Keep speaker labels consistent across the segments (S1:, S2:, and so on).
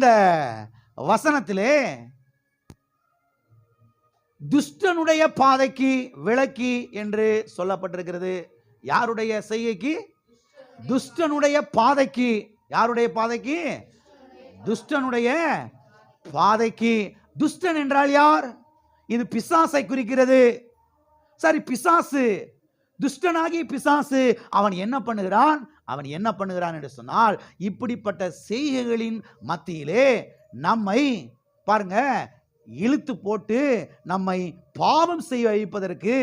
S1: இந்த வசனத்திலே துஷ்டனுடைய பாதைக்கு விலக்கி என்று சொல்லப்பட்டிருக்கிறது. யாருடைய செய்கைக்கு? துஷ்டனுடைய பாதைக்கு. யாருடைய பாதைக்கு? துஷ்டனுடைய பாதைக்கு. துஷ்டன் என்றால் யார்? இது பிசாசை குறிக்கிறது. சரி, பிசாசு, துஷ்டனாகி பிசாசு அவன் என்ன பண்ணுகிறான் என்று சொன்னால், இப்படிப்பட்ட செய்கைகளின் மத்தியிலே நம்மை பாருங்க இழுத்து போட்டு நம்மை பாவம் செய்ய வைப்பதற்கு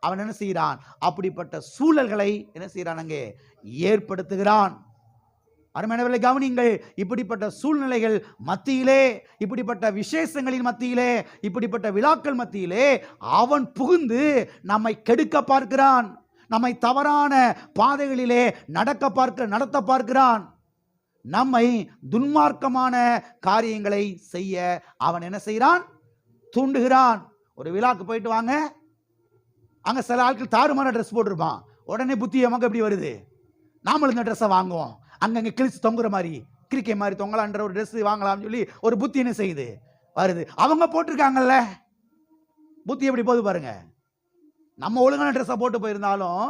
S1: அவன் என்ன செய்கிறான்? அப்படிப்பட்ட சூழல்களை என்ன செய்கிறான்? அங்கே ஏற்படுத்துகிறான். அருமையானவர்களை கவனியுங்கள். இப்படிப்பட்ட சூழ்நிலைகள் மத்தியிலே, இப்படிப்பட்ட விசேஷங்களின் மத்தியிலே, இப்படிப்பட்ட விழாக்கள் மத்தியிலே அவன் புகுந்து நம்மை கெடுக்க பார்க்கிறான். நம்மை தவறான பாதைகளிலே நடத்த பார்க்கிறான். நம்மை துன்மார்க்கமான காரியங்களை செய்ய அவன் என்ன செய்கிறான்? தூண்டுகிறான். ஒரு விழாக்கு போயிட்டு வாங்க, அங்க சில ஆட்கள் தாறுமாற ட்ரெஸ் போட்டிருப்பான். உடனே புத்தி நமக்கு எப்படி வருது? நாமளும் இந்த ட்ரெஸ்ஸை வாங்குவோம். அங்கங்க கிழிச்சு தொங்குற மாதிரி, கிரிக்கை மாதிரி தொங்கலான்ற ஒரு ட்ரெஸ் வாங்கலாம்னு சொல்லி ஒரு புத்தி என்ன செய்யுது? வருது. அவங்க போட்டிருக்காங்கல்ல, புத்தி எப்படி போகுது பாருங்க. நம்ம ஒழுங்கான ட்ரெஸ்ஸை போட்டு போயிருந்தாலும்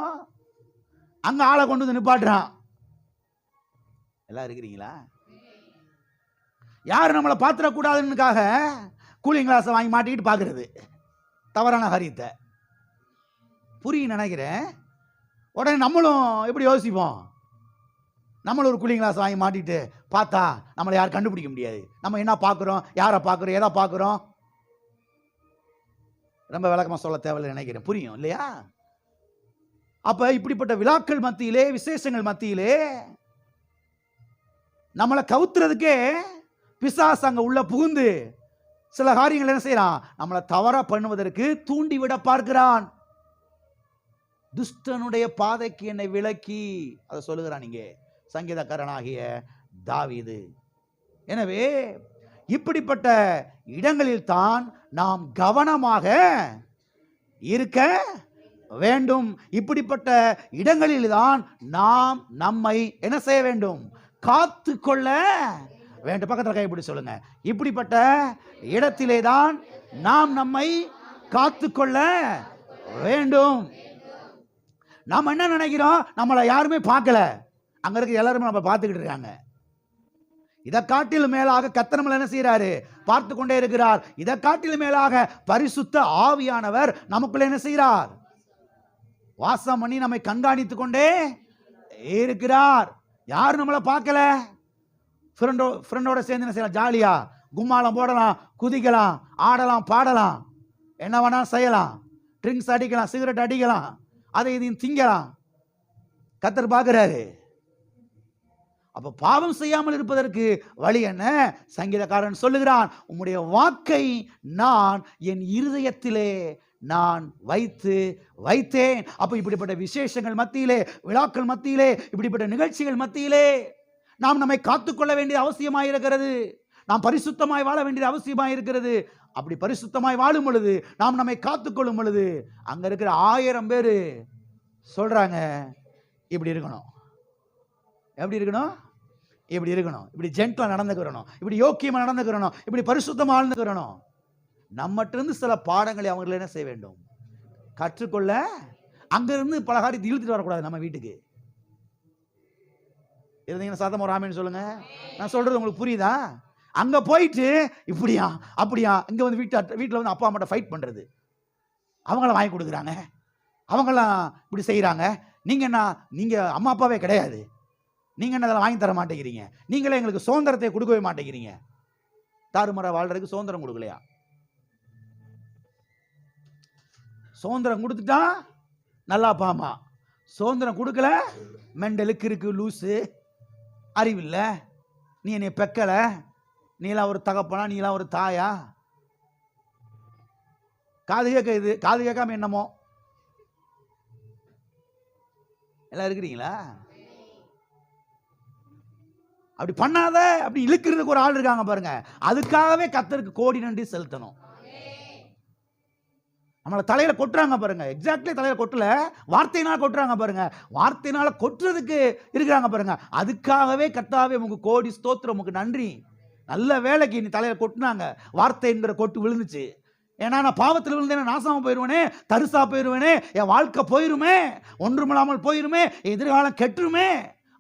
S1: அங்க ஆளை கொண்டு வந்து நிப்பாட்டுறான். எல்லாம் இருக்கிறீங்களா? யாரும் நம்மளை பாத்திரக்கூடாதுன்னுக்காக கூலிங் கிளாஸை வாங்கி மாட்டிக்கிட்டு பார்க்கறது தவறான காரியத்தை. புரியும் நினைக்கிறேன். உடனே நம்மளும் எப்படி யோசிப்போம்? நம்மளும் ஒரு கூலிங் கிளாஸ் வாங்கி மாட்டிட்டு பார்த்தா நம்மளை யாரும் கண்டுபிடிக்க முடியாது. நம்ம என்ன பார்க்குறோம், யாரை பார்க்குறோம், எதை பார்க்குறோம்? ரொம்ப விளக்கமாக சொல்ல தேவையில்லை நினைக்கிறேன். புரியும் இல்லையா? அப்ப இப்படிப்பட்ட விழாக்கள் மத்தியிலே, விசேஷங்கள் மத்தியிலே நம்மளை கவுத்துறதுக்கே பிசாசு அங்க உள்ள புகுந்து சில காரியங்கள் என்ன செய்யறான்? நம்மளை தவறா பண்ணுவதற்கு தூண்டி விட பார்க்கிறான். துஷ்டனுடைய பாதைக்கு என்னை விலக்கி, அதை சொல்லுகிறான் இங்கே சங்கீதக்காரனாகிய தாவீது. எனவே இப்படிப்பட்ட இடங்களில் தான் நாம் கவனமாக இருக்க வேண்டும். இப்படிப்பட்ட இடங்களில் தான் நாம் நம்மை என்ன செய்ய வேண்டும்? காத்து கொள்ள வேண்டும். பக்கத்தில் கைப்பிடி சொல்லுங்க. இப்படிப்பட்ட இடத்திலே தான் நாம் நம்மை காத்து கொள்ள வேண்டும். நாம் என்ன நினைக்கிறோம்? நம்மளை யாருமே பார்க்கல, அங்க இருக்க எல்லாருமே நம்ம பார்த்துக்கிட்டு இருக்காங்க. இதை காட்டிலும் மேலாக கர்த்தர் நம்மளை என்ன செய்யறாரு? பார்த்து கொண்டே இருக்கிறார். இதை காட்டிலும் மேலாக பரிசுத்த ஆவியானவர் நமக்குள்ள என்ன செய்கிறார்? வாசம் பண்ணி நம்மை கண்காணித்து கொண்டே இருக்கிறார். யாரும் நம்மளை பார்க்கல. ஃப்ரெண்டோட சேர்ந்து என்ன செய்யலாம்? ஜாலியா கும்மாளம் போடலாம், குதிக்கலாம், ஆடலாம், பாடலாம், என்ன வேணா செய்யலாம், ட்ரிங்க்ஸ் அடிக்கலாம், சிகரெட் அடிக்கலாம், அதை இதையும் திங்கலாம். கர்த்தர் பார்க்கிறாரு. அப்ப பாவம் செய்யாமல் இருப்பதற்கு வழி என்ன? சங்கீதக்காரன் சொல்லுகிறான், உம்முடைய வாக்கை நான் என் இருதயத்திலே நான் வைத்தேன். அப்ப இப்படிப்பட்ட விசேஷங்கள் மத்தியிலே, விழாக்கள் மத்தியிலே, இப்படிப்பட்ட நிகழ்ச்சிகள் மத்தியிலே நாம் நம்மை காத்துக்கொள்ள வேண்டிய அவசியமாயிருக்கிறது. நாம் பரிசுத்தமாய் வாழ வேண்டியது அவசியமாயிருக்கிறது. அப்படி பரிசுத்தமாய் வாழும் பொழுது, நாம் நம்மை காத்துக்கொள்ளும் பொழுது, அங்க இருக்கிற 1000 பேரு சொல்றாங்க, இப்படி இருக்கணும், எப்படி இருக்கணும், இப்படி இருக்கணும், இப்படி ஜென்டலா நடந்துக்கிறணும், இப்படி யோக்கியமா நடந்துக்கிறணும், இப்படி பரிசுத்தமா வாழ்ந்துக்கிறணும். நம்மகிட்ட சில பாடங்களை அவங்களை என்ன செய்ய வேண்டும்? கற்றுக்கொள்ள. அங்கிருந்து பல காரியத்தை இழுத்துட்டு வரக்கூடாது நம்ம வீட்டுக்கு. இருந்தீங்கன்னா சாதம் ஒரு ஆமேன்னு சொல்லுங்க. நான் சொல்றது உங்களுக்கு புரியுதா? அங்க போயிட்டு இப்படியா அப்படியா, இங்க வந்து வீட்டில் வந்து அப்பா அம்மாட்ட ஃபைட் பண்றது, அவங்கள வாங்கி கொடுக்குறாங்க, அவங்களாம் இப்படி செய்யறாங்க. நீங்க என்ன, நீங்க அம்மா அப்பாவே கிடையாது, நீங்க என்ன அதெல்லாம் வாங்கி தர மாட்டேங்கிறீங்க, நீங்களே எங்களுக்கு சுதந்திரத்தை கொடுக்கவே மாட்டேங்கிறீங்க. தாறுமாறா வாழ்றதுக்கு சுதந்திரம் கொடுக்கலையா? சுதந்திரம் கொடுத்துட்டா நல்லா பாமா, சுதந்திரம் கொடுக்கல மெண்டலுக்கு இருக்கு, லூசு, அறிவில்ல, நீ என்னை பெக்கல, நீலாம் ஒரு தகப்பனா, நீலாம் ஒரு தாயா? காது கேட்க, இது காது கேட்காம என்னமோ எல்லாம் இருக்கிறீங்களா? அப்படி பண்ணாத, அப்படி இழுக்கிறதுக்கு ஒரு ஆள் இருக்காங்க பாருங்க. அதுக்காகவே கர்த்தருக்கு கோடி நன்றி செலுத்தணும். நம்மளை தலையில கொட்டுறாங்க பாருங்க, எக்ஸாக்ட்லி தலையில கொட்டல, வார்த்தையினால கொட்டுறாங்க பாருங்க, வார்த்தையினால கொட்டுறதுக்கு இருக்கிறாங்க பாருங்க. அதுக்காகவே கர்த்தாவே உங்க கோடி ஸ்தோத்திரம், உமக்கு நன்றி, நல்ல வேலைக்கு நீ தலையில கொட்டினாங்க, வார்த்தை என்கிற கொட்டு விழுந்துச்சு. ஏன்னா நான் பாவத்தில் விழுந்தேன், நாசமா போயிடுவேனே, தரிசா போயிடுவேனே, என் வாழ்க்கை போயிருமே, ஒன்றுமில்லாமல் போயிருமே, எதிர்காலம் கெட்டுருமே,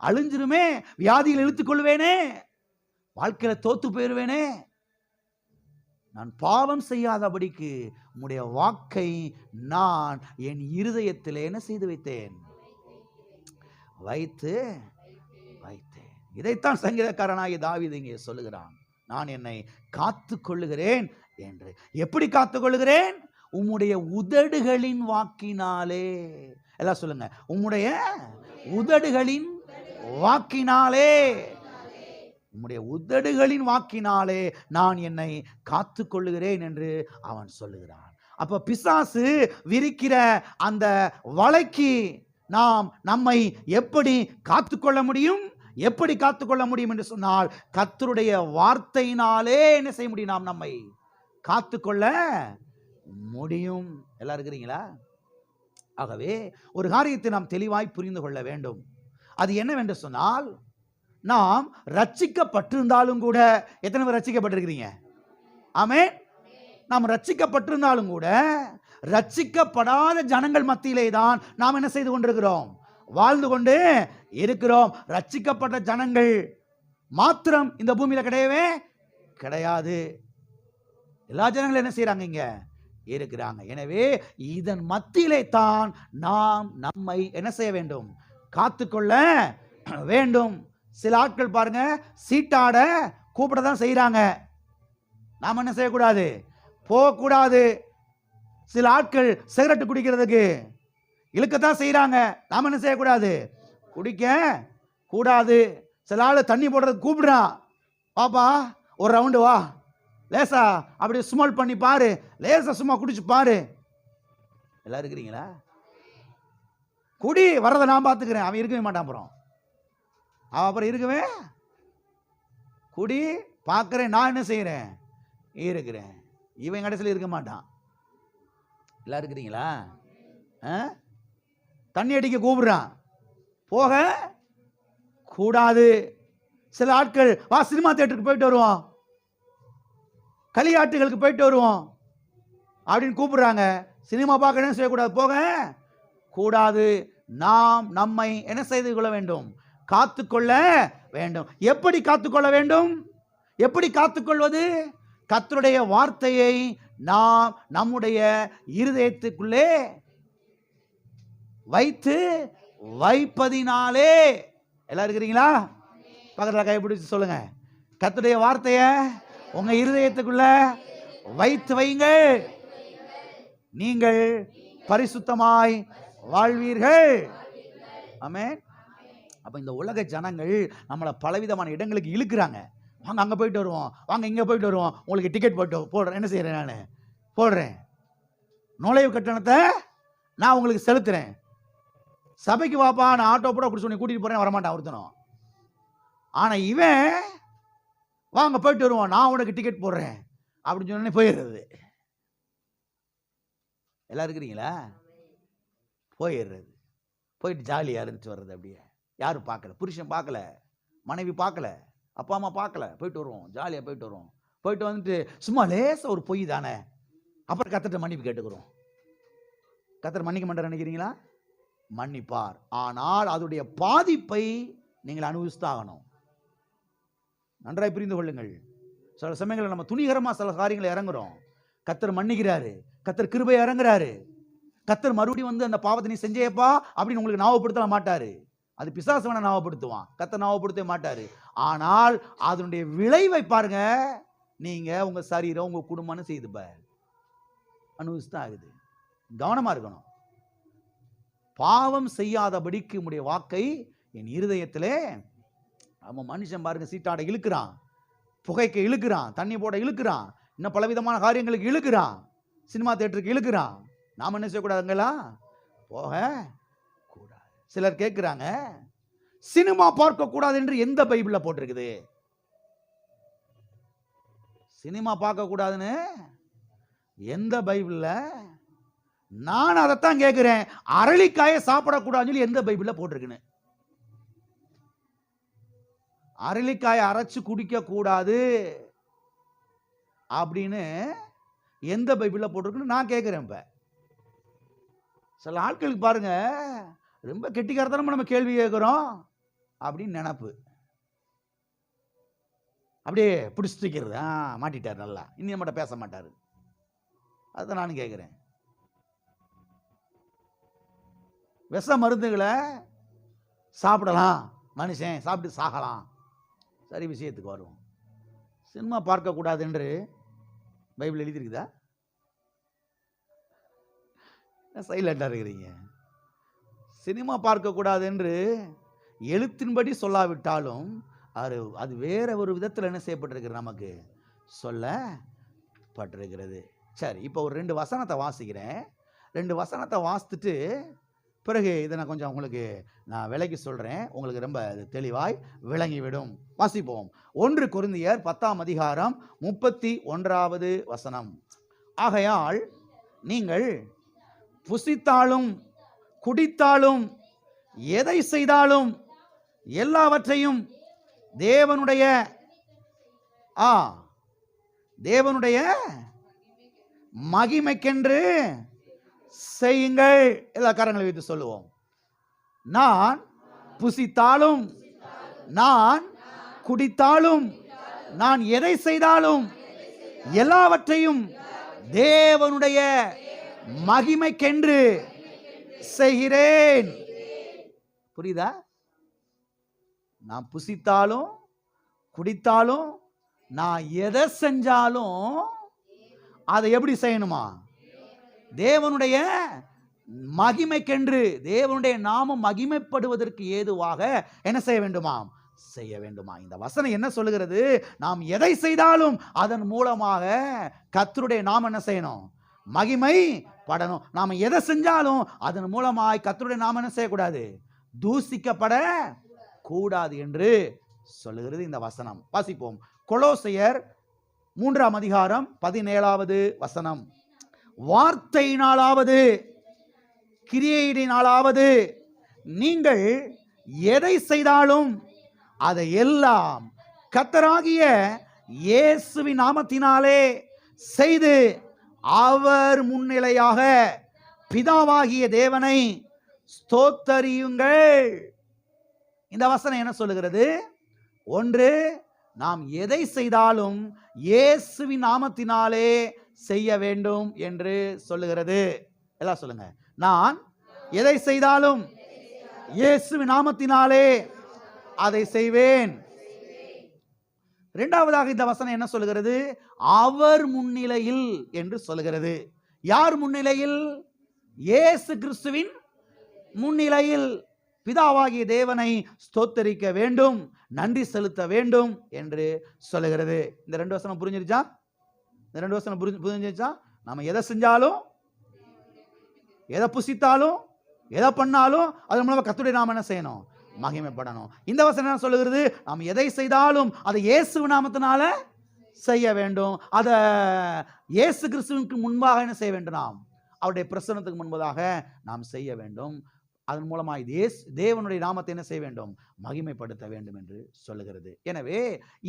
S1: அழிஞ்சிருமே, வியாதியில் இழுத்துக் கொள்வேனே, வாழ்க்கையில தோத்து போயிருவேனே. நான் பாவம் செய்யாதபடிக்கு உம்முடைய வாக்கை நான் என் இருதயத்தில் என்ன செய்து வைத்தேன்? வைத்து வைத்தேன். இதைத்தான் சங்கீதக்காரனாகிய தாவீது இங்கே சொல்லுகிறான். நான் என்னை காத்து கொள்ளுகிறேன் என்று. எப்படி காத்துக் கொள்ளுகிறேன்? உம்முடைய உதடுகளின் வாக்கினாலே. எல்லாம் சொல்லுங்க, உம்முடைய உதடுகளின் வாக்கினாலே. உம்முடைய உதடுகளின் வாக்கினாலே நான் என்னை காத்து கொள்ளுகிறேன் என்று அவன் சொல்லுகிறான். அப்ப பிசாசு விரிக்கிற அந்த வலைக்கு நாம் நம்மை எப்படி காத்துக்கொள்ள முடியும்? எப்படி காத்துக்கொள்ள முடியும் என்று சொன்னால், கர்த்தருடைய வார்த்தையினாலே என்ன செய்ய முடியும்? நாம் நம்மை காத்துக்கொள்ள முடியும். எல்லாம் இருக்கிறீங்களா? ஆகவே ஒரு காரியத்தை நாம் தெளிவாய் புரிந்து கொள்ள வேண்டும். அது என்னவென்று சொன்னால், நாம் ரட்சிக்கப்பட்டிருந்தாலும் கூட, எத்தனை பேர் ரட்சிக்கப்பட்டிருக்கிறீங்க? ஆமென். நாம் ரட்சிக்கப்பட்டிருந்தாலும் கூட ரட்சிக்கப்படாத ஜனங்கள் மத்தியிலே தான் நாம் என்ன செய்து கொண்டிருக்கிறோம்? வாழ்ந்து கொண்டு இருக்கிறோம். ரட்சிக்கப்பட்ட ஜனங்கள் மாத்திரம் இந்த பூமியில கிடையவே கிடையாது. எல்லா ஜனங்களும் என்ன செய்யறாங்க? இங்க இருக்கிறாங்க. எனவே இதன் மத்தியிலே தான் நாம் நம்மை என்ன செய்ய வேண்டும்? காத்துக்கொள்ள வேண்டும். சில ஆட்கள் பாருங்க, சீட்டாட கூப்பிட தான் செய்யறாங்க, நாம் என்ன செய்யக்கூடாது? போகக்கூடாது. சில ஆட்கள் சிகரெட் குடிக்கிறதுக்கு இழுக்கத்தான் செய்யறாங்க, நாம் என்ன செய்யக்கூடாது? குடிக்க கூடாது. சில ஆள் தண்ணி போடுறதுக்கு கூப்பிடுறான், பாப்பா ஒரு ரவுண்டு வா, லேசா அப்படி ஸ்மால் பண்ணி பாரு, லேசா சும்மா குடிச்சு பாரு. எல்லாம் இருக்கிறீங்களா? குடி, வரதை நான் பார்த்துக்கிறேன். அவன் இருக்கவே மாட்டான். அப்புறம் இருக்கவே குடி பார்க்கிறேன், நான் என்ன செய்யறேன்? இருக்கிறேன். இவன் கடைசியில் இருக்க மாட்டான். எல்லாம் இருக்கிறீங்களா? தண்ணி அடிக்க கூப்பிடுறான், போக கூடாது. சில ஆட்கள் வா சினிமா தியேட்டருக்கு போயிட்டு வருவோம், களியாட்டுகளுக்கு போயிட்டு வருவோம் அப்படின்னு கூப்பிடுறாங்க. சினிமா பார்க்க என்ன செய்யக்கூடாது? போக கூடாது. நாம் நம்மை என்ன செய்து கொள்ள வேண்டும்? காத்துக்கொள்ள வேண்டும். எப்படி காத்துக்கொள்ள வேண்டும்? எப்படி காத்துக்கொள்வது? கர்த்தருடைய வார்த்தையை நாம் நம்முடைய இருதயத்துக்குள்ளே வைத்து வைப்பதினாலே. எல்லாம் இருக்கிறீங்களா? பக்கத்தில் கைப்பிடிச்சு சொல்லுங்க, கர்த்தருடைய வார்த்தையை உங்க இருதயத்துக்குள்ள வைத்து வையுங்கள், நீங்கள் பரிசுத்தமாய் வாழ்வீர்கள். ஆமென். அப்ப இந்த உலக ஜனங்கள் நம்மளை பலவிதமான இடங்களுக்கு இழுக்கிறாங்க. வாங்க அங்கே போயிட்டு வருவோம், வாங்க இங்கே போயிட்டு வருவோம், உங்களுக்கு டிக்கெட் போடுறேன். என்ன செய்கிறேன்? நான் போடுறேன். நுழைவு கட்டணத்தை நான் உங்களுக்கு செலுத்துறேன். சபைக்கு வாப்பா, நான் ஆட்டோ போட அப்படி சொல்லி கூட்டிகிட்டு போகிறேன், வரமாட்டான் ஒருத்தனும். ஆனால் இவன் வாங்க போயிட்டு வருவோம், நான் உனக்கு டிக்கெட் போடுறேன் அப்படின்னு சொன்னே போயிடுறது. எல்லாம் இருக்கிறீங்களா? போயிடுறது, போயிட்டு ஜாலியாக இருந்துச்சு வர்றது. அப்படியே யாரும் பார்க்கல, புருஷன் பார்க்கல, மனைவி பார்க்கல, அப்பா அம்மா பார்க்கல, போயிட்டு வருவோம், ஜாலியாக போயிட்டு வருவோம். போயிட்டு வந்துட்டு சும்மா லேசா ஒரு பொய் தானே, அப்புறம் கர்த்தர்ட்ட மன்னிப்பு கேட்டுக்கிறோம். கர்த்தர் மன்னிக்க மாட்டார் நினைக்கிறீங்களா? மன்னிப்பார். ஆனால் அதோடைய பாதிப்பை நீங்கள் அனுபவிச்சுதாகணும். நன்றாய் புரிந்து கொள்ளுங்கள். சில சமயங்களில் நம்ம துணிகரமாக சில காரியங்களை இறங்குறோம், கர்த்தர் மன்னிக்கிறாரு, கர்த்தர் கிருபை இறங்குறாரு. கர்த்தர் மறுபடியும் வந்து அந்த பாவத்தை நீ செஞ்சேப்பா அப்படின்னு உங்களுக்கு ஞாபகப்படுத்த மாட்டாரு. அது பிசாசு வேணா ஞாபகப்படுத்துவான், கர்த்தர் ஞாபகப்படுத்த மாட்டாரு. ஆனால் அதனுடைய விளைவை பாருங்க, நீங்க உங்க சரீரம் உங்க குடும்பம்னு செய்து அனுபவிச்சுதான் ஆகுது. கவனமா இருக்கணும். பாவம் செய்யாதபடிக்கு உடைய வாக்கை என் இருதயத்திலே. அவன் மனுஷன் பாருங்க, சீட்டாட இழுக்கிறான், புகைக்க இழுக்கிறான், தண்ணி போட இழுக்கிறான், இன்னும் பலவிதமான காரியங்களுக்கு இழுக்கிறான், சினிமா தியேட்டருக்கு இழுக்கிறான். நாம் என்ன செய்யக்கூடாதுங்களா? போக கூடாது. சிலர் கேட்கிறாங்க, சினிமா பார்க்க கூடாது என்று எந்த பைபிள்ல போட்டிருக்குது? சினிமா பார்க்க கூடாதுன்னு எந்த பைபிள்ல? நான் அதைத்தான் கேட்கிறேன். அரளிக்காயை சாப்பிடக்கூடாதுன்னு சொல்லி எந்த பைபிள்ல போட்டிருக்குன்னு? அரளிக்காயை அரைச்சு குடிக்க கூடாது அப்படின்னு எந்த பைபிள்ல போட்டிருக்குன்னு நான் கேட்கிறேன். இப்ப சில ஆட்களுக்கு பாருங்க, ரொம்ப கெட்டிக்காரத்தனமா நம்ம கேள்வி கேட்கிறோம் அப்படின்னு நினைப்பு, அப்படியே பிடிச்சிக்கிறது. மாட்டிட்டார், நல்லா இனி நம்மகிட்ட பேச மாட்டாரு. அதுதான் நானும் கேட்கிறேன். விஷ மருந்துகளை சாப்பிடலாம், மனுஷன் சாப்பிட்டு சாகலாம். சரி, விஷயத்துக்கு வருவோம். சினிமா பார்க்க கூடாது என்று பைபிள் எழுதியிருக்குதா? சைலண்டா இருக்கிறீங்க. சினிமா பார்க்க கூடாது என்று எழுத்தின்படி சொல்லாவிட்டாலும் அது வேற ஒரு விதத்தில் என்ன செய்யப்பட்டிருக்கிறது, நமக்கு சொல்லப்பட்டிருக்கிறது. சரி, இப்போ ஒரு 2 வசனத்தை வாசிக்கிறேன். 2 வசனத்தை வாசித்துட்டு பிறகு இதை நான் கொஞ்சம் உங்களுக்கு நான் விலைக்கு சொல்கிறேன், உங்களுக்கு ரொம்ப தெளிவாய் விளங்கிவிடும். வாசிப்போம். 1 கொரிந்தியர் 10ஆம் அதிகாரம் 31வது வசனம். ஆகையால் நீங்கள் புசித்தாலும் குடித்தாலும் எதை செய்தாலும் எல்லாவற்றையும் தேவனுடைய மகிமைக்கென்று செய்யுங்கள். எல்லா கரங்களை வைத்து சொல்லுவோம். நான் புசித்தாலும் நான் குடித்தாலும் நான் எதை செய்தாலும் எல்லாவற்றையும் தேவனுடைய மகிமைக்கென்று செய்கிறேன். புரியுதா? நான் புசித்தாலும் குடித்தாலும் நான் எதை செஞ்சாலும் அதை எப்படி செய்யணுமா? தேவனுடைய மகிமைக்கென்று, தேவனுடைய நாமம் மகிமைப்படுவதற்கு ஏதுவாக என்ன செய்ய வேண்டுமாம்? செய்ய வேண்டுமா? இந்த வசனம் என்ன சொல்லுகிறது? நாம் எதை செய்தாலும் அதன் மூலமாக கர்த்தருடைய நாமம் என்ன செய்யணும்? மகிமை படணும். நாம எதை செஞ்சாலும் அதன் மூலமாய் கர்த்தருடைய நாமம் என்ன செய்யக்கூடாது? தூசிக்கப்பட கூடாது என்று சொல்லுகிறது இந்த வசனம். வாசிப்போம். கொலோசையர் 3ஆம் அதிகாரம் 17வது வசனம். வார்த்தையினாலாவது கிரியையினாலாவது நீங்கள் எதை செய்தாலும் அதை எல்லாம் கர்த்தராகிய இயேசுவின் நாமத்தினாலே செய்து அவர் முன்னிலையாக பிதாவாகிய தேவனை ஸ்தோத்தரியுங்கள். இந்த வசனம் என்ன சொல்லுகிறது? 1, நாம் எதை செய்தாலும் இயேசுவின் நாமத்தினாலே செய்ய வேண்டும் என்று சொல்லுகிறது. எல்லாம் சொல்லுங்க. நான் எதை செய்தாலும் இயேசுவின் நாமத்தினாலே அதை செய்வேன். 2வதாக இந்த வசனம் என்ன சொல்லுகிறது? அவர் முன்னிலையில் என்று சொல்லுகிறது. யார் முன்னிலையில்? இயேசு கிறிஸ்துவின் முன்னிலையில் பிதாவாகிய தேவனை ஸ்தோத்தரிக்க வேண்டும், நன்றி செலுத்த வேண்டும் என்று சொல்லுகிறது. இந்த 2 வசனம் புரிஞ்சிருச்சா? இந்த 2 வசனம் புரிஞ்சிருச்சா? நம்ம எதை செஞ்சாலும், எதை புசித்தாலும், எதை பண்ணாலும் அதன் மூலமா கர்த்தருடைய நாமம் என்ன செய்யணும்? மகிமைப்படணும். இந்த வசனம் என்ன சொல்லுகிறது? நாம் எதை செய்தாலும் அதை இயேசு நாமத்தினால செய்ய வேண்டும். அதை இயேசு கிறிஸ்துவுக்கு முன்பாக என்ன செய்ய வேண்டும்? நாம் அவருடைய பிரசன்னத்துக்கு முன்பதாக நாம் செய்ய வேண்டும். அதன் மூலமாக தேவனுடைய நாமத்தை என்ன செய்ய வேண்டும்? மகிமைப்படுத்த வேண்டும் என்று சொல்லுகிறது. எனவே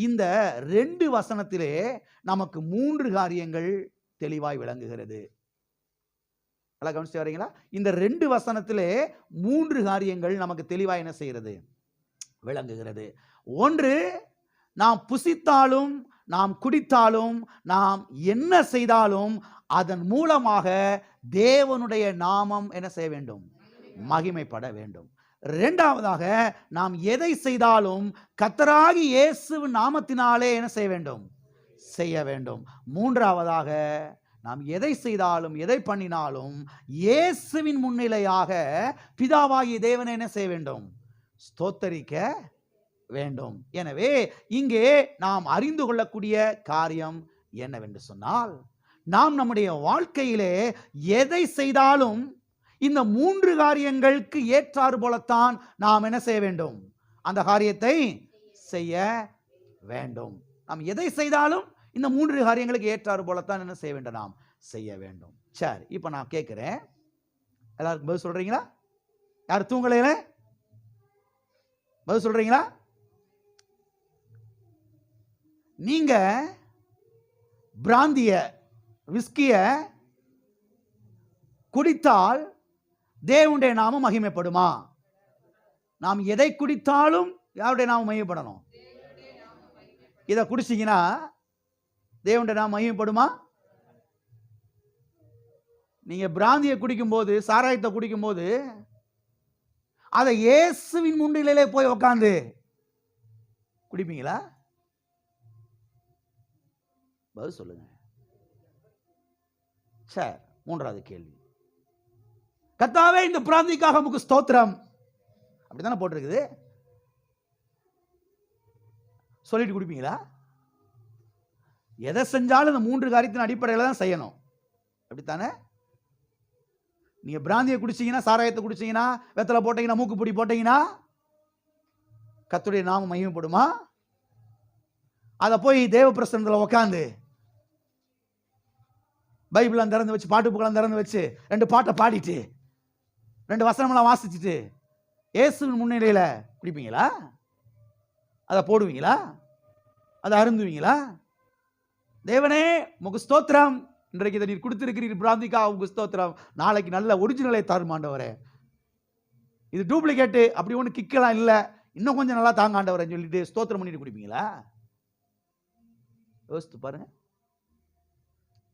S1: இந்த 2 வசனத்திலே நமக்கு 3 காரியங்கள் தெளிவாய் விளங்குகிறது. கவனிச்சு வரீங்களா? இந்த 2 வசனத்திலே 3 காரியங்கள் நமக்கு தெளிவாய் என்ன செய்கிறது? விளங்குகிறது. 1, நாம் புசித்தாலும் நாம் குடித்தாலும் நாம் என்ன செய்தாலும் அதன் மூலமாக தேவனுடைய நாமம் என்ன செய்ய வேண்டும்? மகிமைப்பட வேண்டும். 2வதாக நாம் எதை செய்தாலும் கர்த்தராகிய இயேசுவின் நாமத்தினாலே என்ன செய்ய வேண்டும்? செய்ய வேண்டும். 3வதாக நாம் எதை செய்தாலும் எதை பண்ணினாலும் இயேசுவின் முன்னிலையாக பிதாவாகிய தேவனை என்ன செய்ய வேண்டும்? ஸ்தோத்தரிக்க வேண்டும். எனவே இங்கே நாம் அறிந்து கொள்ளக்கூடிய காரியம் என்னவென்று சொன்னால், நாம் நம்முடைய வாழ்க்கையிலே எதை செய்தாலும் இந்த 3 காரியங்களுக்கு ஏற்றாறு போலத்தான் நாம் என்ன செய்ய வேண்டும்? அந்த காரியத்தை செய்ய வேண்டும். நாம் எதை செய்தாலும் இந்த 3 காரியங்களுக்கு ஏற்றாறு போலத்தான் என்ன செய்ய வேண்டும்? நாம் செய்ய வேண்டும். சரி, இப்போ நான் கேட்கிறேன், எல்லாருக்கும் பதில் சொல்றீங்களா? யார் தூங்கலையில பதில் சொல்றீங்களா? நீங்க பிராந்திய விஸ்கிய குடித்தால் தேவனுடைய நாமம் மகிமைப்படுமா? நாம் எதை குடித்தாலும் யாருடைய நாமம் மகிமைப்படணும். இதை குடிச்சிங்கன்னா தேவனுடைய நாமம் மகிமைப்படுமா? நீங்க பிராந்தியை குடிக்கும்போது, சாராயத்தை குடிக்கும்போது, அதை இயேசுவின் முன்னிலையிலே போய் உட்காந்து குடிப்பீங்களா? பதில் சொல்லுங்க. சரி, மூன்றாவது கேள்வி. கர்த்தாவே, இந்த பிராந்திக்காக உமக்கு ஸ்தோத்திரம், அப்படித்தானே போட்டிருக்குது. சொல்லிட்டு குடிப்பீங்களா? எதை செஞ்சாலும் இந்த மூன்று காரியத்தின் அடிப்படையில் தான் செய்யணும், அப்படித்தானே? நீங்க பிராந்தியை குடிச்சீங்கன்னா, சாராயத்தை குடிச்சீங்கன்னா, வெத்தலை போட்டீங்கன்னா, மூக்குப்பொடி போட்டீங்கன்னா கர்த்தருடைய நாமம் மகிமைப்படுமா? அதை போய் தேவ பிரசன்னத்தில் உட்காந்து பைபிளை திறந்து வச்சு, பாட்டு புக்கெல்லாம் திறந்து வச்சு 2 பாட்டை பாடிட்டு 2 வசனமெல்லாம் வாசிச்சுட்டு இயேசுவின் முன்னிலையில் குடிப்பீங்களா? அதை போடுவீங்களா? அதை அருந்துவீங்களா? தேவனே உமக்கு ஸ்தோத்திரம், இன்றைக்கு இதை நீர் கொடுத்திருக்கிறீர், பிராந்திக்கா உங்க ஸ்தோத்திரம், நாளைக்கு நல்ல ஒரிஜினலை தாரும் ஆண்டவரே, இது டூப்ளிகேட்டு அப்படி ஒன்று கிக்கலாம் இல்லை, இன்னும் கொஞ்சம் நல்லா தாங்க ஆண்டவரே சொல்லிட்டு ஸ்தோத்திரம் பண்ணிட்டு குடிப்பீங்களா? யோசித்து பாருங்க.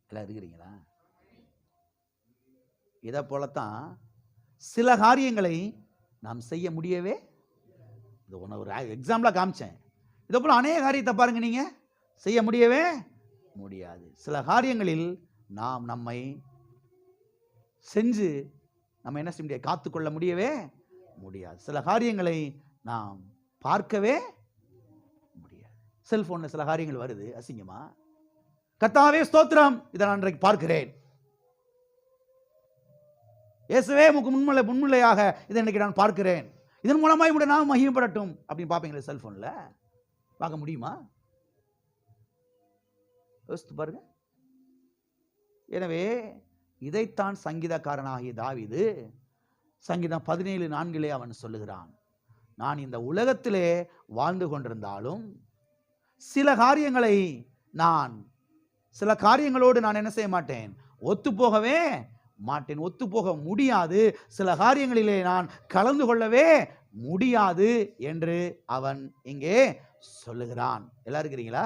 S1: எல்லாம் இருக்கிறீங்களா? இதை போலத்தான் சில காரியங்களை நாம் செய்ய முடியவே, இது ஒன்று ஒரு எக்ஸாம்பிளாக காமிச்சேன். இதை போல அநேக காரியத்தை பாருங்க, நீங்க செய்ய முடியவே முடியாது. சில காரியங்களில் நாம் நம்மை செஞ்சு நம்ம என்ன செய்ய முடியாது, காத்துக்கொள்ள முடியவே முடியாது. சில காரியங்களை நாம் பார்க்கவே முடியாது. செல்போன்ல சில காரியங்கள் வருது அசிங்கமா, கர்த்தாவே ஸ்தோத்திரம், இதை நான் இன்றைக்கு பார்க்கிறேன், இயேசுவே உமக்கு முன்னிலையாக இதை இன்னைக்கு நான் பார்க்கிறேன், இதன் மூலமா இவருடைய நாமம் மகிமைப்படட்டும் அப்படின்னு பார்ப்பீங்களா? செல்போன்ல பார்க்க முடியுமா? யோசித்து பாருங்க. எனவே இதைத்தான் சங்கீதக்காரனாகிய தாவீது சங்கீதம் 17:4 அவன் சொல்லுகிறான், நான் இந்த உலகத்திலே வாழ்ந்து கொண்டிருந்தாலும் சில காரியங்களோடு நான் என்ன செய்ய மாட்டேன், ஒத்துப்போகவே மாட்டேன், ஒத்துப்போக முடியாது, சில காரியங்களிலே நான் கலந்து கொள்ளவே முடியாது என்று அவன் இங்கே சொல்லுகிறான். எல்லாரும் இருக்கிறீங்களா?